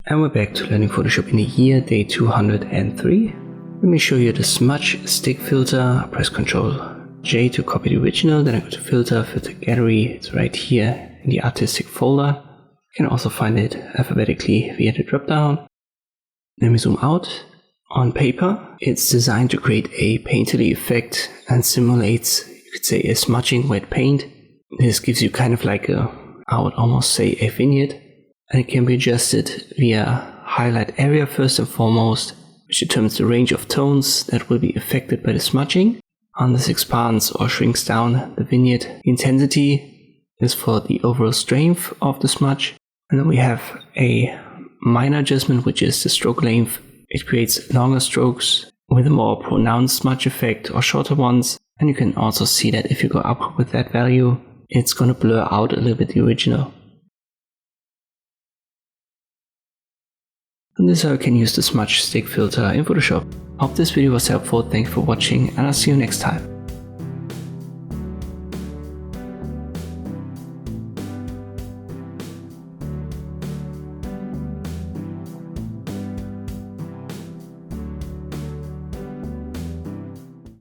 And we're back to learning Photoshop in the year day 203. Let me show you the Smudge stick filter. I press Ctrl J to copy the original, then I go to Filter, Filter Gallery. It's right here in the artistic folder. You can also find it alphabetically via the dropdown. Let me zoom out. On paper, it's designed to create a painterly effect and simulates, you could say, a smudging wet paint. This gives you kind of like I would almost say a vignette. And it can be adjusted via highlight area first and foremost, which determines the range of tones that will be affected by the smudging. On this expands or shrinks down the vignette. The intensity is for the overall strength of the smudge. And then we have a minor adjustment, which is the stroke length. It creates longer strokes with a more pronounced smudge effect or shorter ones. And you can also see that if you go up with that value, it's going to blur out a little bit the original. And this is how you can use the Smudge stick filter in Photoshop. Hope this video was helpful, thanks for watching, and I'll see you next time.